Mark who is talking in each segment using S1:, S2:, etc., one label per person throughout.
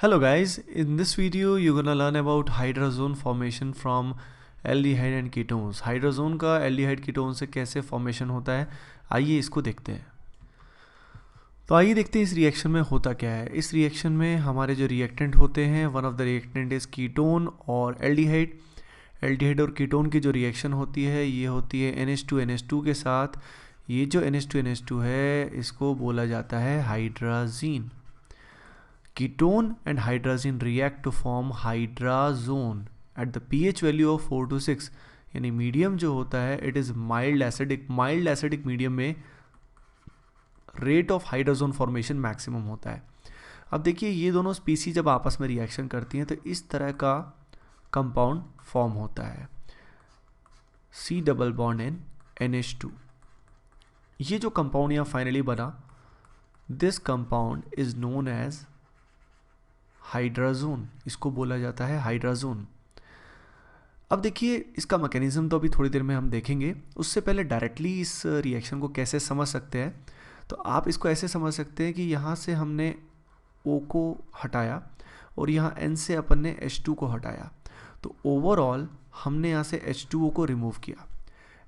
S1: Hello guys, in this video you're gonna learn about hydrazone formation from aldehyde and ketones. Hydrazone का aldehyde ketone से कैसे formation होता है, आइए इसको देखते हैं। तो आइए देखते हैं इस रिएक्शन में होता क्या है। इस रिएक्शन में हमारे जो रिएक्टेंट होते हैं, one of the reactant is ketone और एल्डिहाइड। एल्डिहाइड और कीटोन की जो रिएक्शन होती है ये होती है NH2 के साथ। ये जो NH2 है इसको बोला जाता है hydrazine. Ketone and hydrazine react to form hydrazone at the pH value of 4 to 6। यानी मीडियम जो होता है it is mild acidic medium में rate of hydrazone formation maximum होता है। अब देखिए ये दोनों स्पीसी जब आपस में रिएक्शन करती हैं तो इस तरह का कंपाउंड फॉर्म होता है, C double bond N NH2। ये जो कंपाउंड यहाँ फाइनली बना, this compound is known as hydrazone, इसको बोला जाता है हाइड्राजोन। अब देखिए इसका मैकेनिज्म तो अभी थोड़ी देर में हम देखेंगे, उससे पहले डायरेक्टली इस रिएक्शन को कैसे समझ सकते हैं। तो आप इसको ऐसे समझ सकते हैं कि यहाँ से हमने O को हटाया और यहाँ N से अपन ने H2 को हटाया, तो ओवरऑल हमने यहाँ से H2O को रिमूव किया।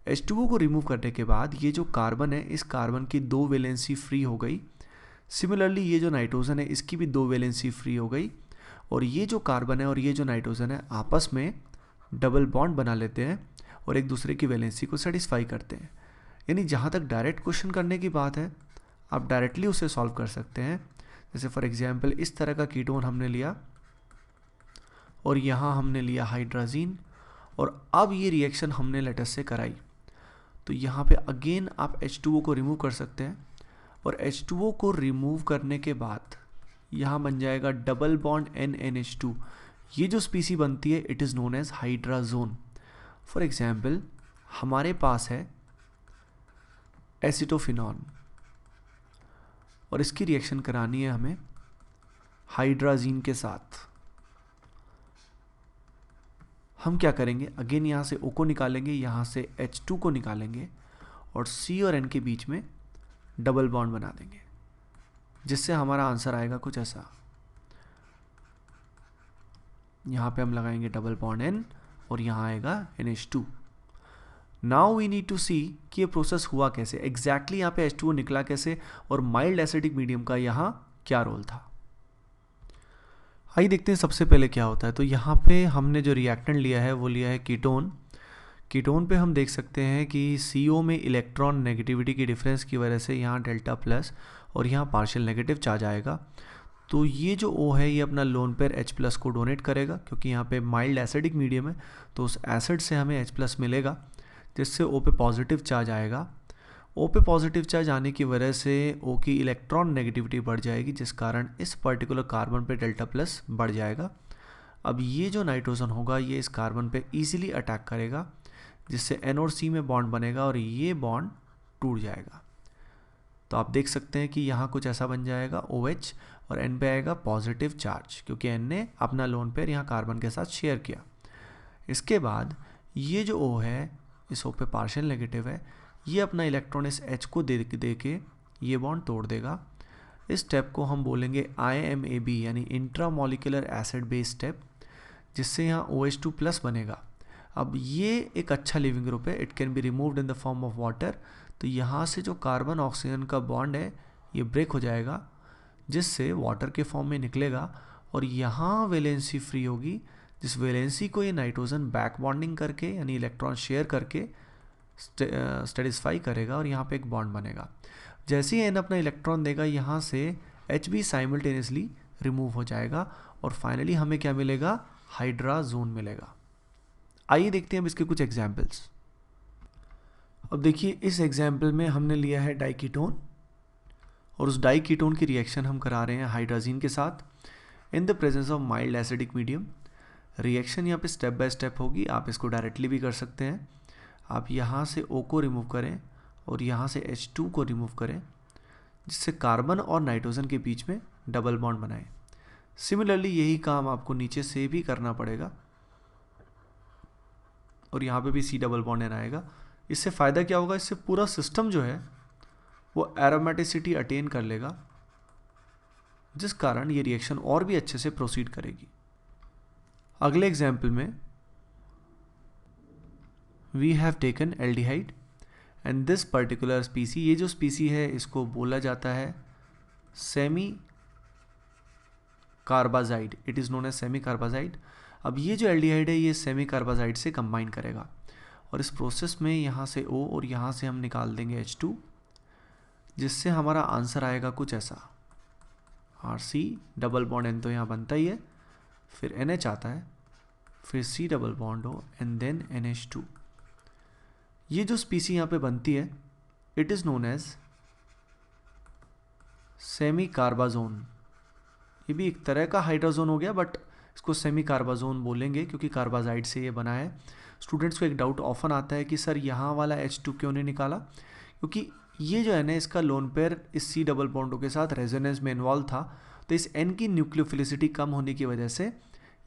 S1: H2O को रिमूव करने के बाद ये जो कार्बन है, इस कार्बन की 2 वैलेंसी फ्री हो गई। सिमिलरली ये जो नाइट्रोजन है इसकी भी 2 वैलेंसी फ्री हो गई, और ये जो कार्बन है और ये जो नाइट्रोजन है आपस में डबल बॉन्ड बना लेते हैं और एक दूसरे की वैलेंसी को सेटिस्फाई करते हैं। यानी जहाँ तक डायरेक्ट क्वेश्चन करने की बात है आप डायरेक्टली उसे सॉल्व कर सकते हैं। जैसे फॉर एग्जांपल इस तरह का कीटोन हमने लिया और यहाँ हमने लिया हाइड्राजीन, और अब ये रिएक्शन हमने लेटस से कराई, तो यहाँ पे अगेन आप H2O को रिमूव कर सकते हैं, और H2O को रिमूव करने के बाद यहाँ बन जाएगा डबल बॉन्ड NNH2। ये जो स्पीसी बनती है it is known as hydrazone. For example हमारे पास है एसिटोफिनॉन और इसकी रिएक्शन करानी है हमें हाइड्राजीन के साथ। हम क्या करेंगे, अगेन यहाँ से O को निकालेंगे, यहाँ से H2 को निकालेंगे और C और N के बीच में डबल बॉन्ड बना देंगे, जिससे हमारा आंसर आएगा कुछ ऐसा। यहाँ पे हम लगाएंगे डबल बॉन्ड N और यहाँ आएगा NH2। Now we need to see कि ये प्रोसेस हुआ कैसे, एग्जैक्टली यहाँ पे H2O निकला कैसे और माइल्ड एसिडिक मीडियम का यहाँ क्या रोल था। आइए देखते हैं सबसे पहले क्या होता है। तो यहाँ पे हमने जो रिएक्टेंट लिया है वो लिया है कीटोन। कीटोन पे हम देख सकते हैं कि CO में इलेक्ट्रॉन नेगेटिविटी की डिफरेंस की वजह से यहाँ डेल्टा प्लस और यहाँ पार्शियल नेगेटिव चार्ज आएगा। तो ये जो O है ये अपना लोन पेयर H प्लस को डोनेट करेगा, क्योंकि यहाँ पे माइल्ड एसिडिक मीडियम है तो उस एसिड से हमें H प्लस मिलेगा, जिससे O पे पॉजिटिव चार्ज आएगा। O पे पॉजिटिव चार्ज आने की वजह से O की इलेक्ट्रॉन नेगेटिविटी बढ़ जाएगी, जिस कारण इस पर्टिकुलर कार्बन पे डेल्टा प्लस बढ़ जाएगा। अब ये जो नाइट्रोजन होगा ये इस कार्बन पे ईजिली अटैक करेगा, जिससे N और C में बॉन्ड बनेगा और ये बॉन्ड टूट जाएगा। तो आप देख सकते हैं कि यहाँ कुछ ऐसा बन जाएगा OH और N पे आएगा पॉजिटिव चार्ज, क्योंकि N ने अपना लोन पेयर यहाँ कार्बन के साथ शेयर किया। इसके बाद ये जो O है, इस O पे पार्शियल नेगेटिव है, ये अपना इलेक्ट्रॉन इस H को दे के ये बॉन्ड तोड़ देगा। इस स्टेप को हम बोलेंगे IMAB यानी इंट्रामोलिकुलर एसिड बेस स्टेप, जिससे यहाँ OH2 प्लस बनेगा। अब ये एक अच्छा लिविंग ग्रुप है, it can be removed in the form of water. तो यहाँ से जो कार्बन ऑक्सीजन का बॉन्ड है ये ब्रेक हो जाएगा, जिससे वाटर के फॉर्म में निकलेगा और यहाँ वैलेंसी फ्री होगी, जिस वैलेंसी को ये नाइट्रोजन बैक बॉन्डिंग करके यानी इलेक्ट्रॉन शेयर करके सेटिस्फाई करेगा और यहाँ पे एक बॉन्ड बनेगा। जैसे ही N अपना इलेक्ट्रॉन देगा यहाँ से H भी साइमल्टेनियसली रिमूव हो जाएगा और फाइनली हमें क्या मिलेगा, हाइड्राजोन मिलेगा। आइए देखते हैं अब इसके कुछ एग्जाम्पल्स। अब देखिए इस एग्जाम्पल में हमने लिया है डाइकीटोन और उस डाइकीटोन की रिएक्शन हम करा रहे हैं हाइड्राजीन के साथ in the presence of mild acidic medium. Reaction यहाँ पे स्टेप बाय स्टेप होगी, आप इसको डायरेक्टली भी कर सकते हैं। आप यहाँ से O को रिमूव करें और यहाँ से H2 को रिमूव करें, जिससे कार्बन और नाइट्रोजन के बीच में डबल बॉन्ड बनाएं। सिमिलरली यही काम आपको नीचे से भी करना पड़ेगा और यहाँ पे भी C डबल बॉन्ड N आएगा। इससे फ़ायदा क्या होगा, इससे पूरा सिस्टम जो है वो एरोमेटिसिटी अटेन कर लेगा, जिस कारण ये रिएक्शन और भी अच्छे से प्रोसीड करेगी। अगले एग्जाम्पल में we have taken aldehyde and this particular species, ये जो स्पीसी है इसको बोला जाता है semicarbazide, it is known as semicarbazide. अब ये जो एल्डिहाइड है ये सेमी कार्बाजाइड से कंबाइन करेगा और इस प्रोसेस में यहाँ से O और यहाँ से हम निकाल देंगे H2, जिससे हमारा आंसर आएगा कुछ ऐसा, RC डबल बॉन्ड N तो यहाँ बनता ही है, फिर NH आता है, फिर C double bond O and then NH2। ये जो स्पीसी यहाँ पे बनती है it is known as semicarbazone. ये भी एक तरह का हाइड्रोजोन हो गया बट इसको सेमी कार्बाजोन बोलेंगे क्योंकि कार्बाजाइड से ये बना है। स्टूडेंट्स को एक डाउट ऑफन आता है कि सर यहाँ वाला H2 क्यों नहीं निकाला, क्योंकि ये जो है ना इसका लोन पेयर इस C डबल बॉन्डों के साथ रेजोनेंस में इन्वॉल्व था, तो इस N की न्यूक्लियोफिलिसिटी कम होने की वजह से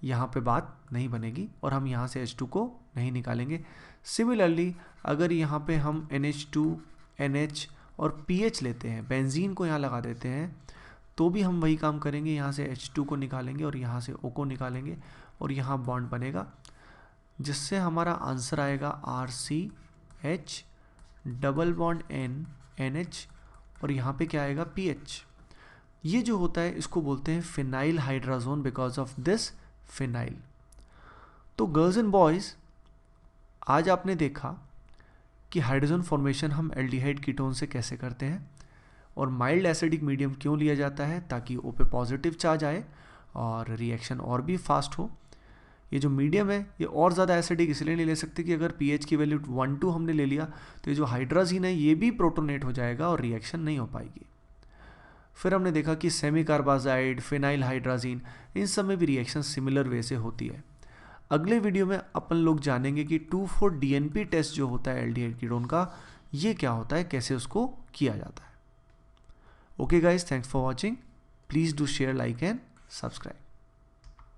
S1: यहाँ पे बात नहीं बनेगी और हम यहाँ से H2 को नहीं निकालेंगे। सिमिलरली अगर यहाँ पे हम NH2, NH और PH लेते हैं, बेंजीन को यहाँ लगा देते हैं, तो भी हम वही काम करेंगे, यहाँ से H2 को निकालेंगे और यहाँ से O को निकालेंगे और यहाँ बॉन्ड बनेगा, जिससे हमारा आंसर आएगा RCH double bond N NH और यहाँ पे क्या आएगा PH। ये जो होता है इसको बोलते हैं phenyl hydrazone because of this phenyl. तो गर्ल्स एंड बॉयज़, आज आपने देखा कि हाइड्रोजन फॉर्मेशन हम एल्डिहाइड कीटोन से कैसे करते हैं और माइल्ड एसिडिक मीडियम क्यों लिया जाता है, ताकि O पे पॉजिटिव चार्ज आए और रिएक्शन और भी फास्ट हो। ये जो मीडियम है ये और ज़्यादा एसिडिक इसलिए नहीं ले सकते कि अगर pH की वैल्यू 1-2 हमने ले लिया तो ये जो हाइड्राजीन है ये भी प्रोटोनेट हो जाएगा और रिएक्शन नहीं हो पाएगी। फिर हमने देखा कि सेमी कार्बाजाइड, फिनाइल हाइड्राजीन, इन सब में भी रिएक्शन सिमिलर वे से होती है। अगले वीडियो में अपन लोग जानेंगे कि 2,4-DNP टेस्ट जो होता है एल्डिहाइड कीटोन का, ये क्या होता है, कैसे उसको किया जाता है। Okay guys, thanks for watching. Please do share, like and subscribe.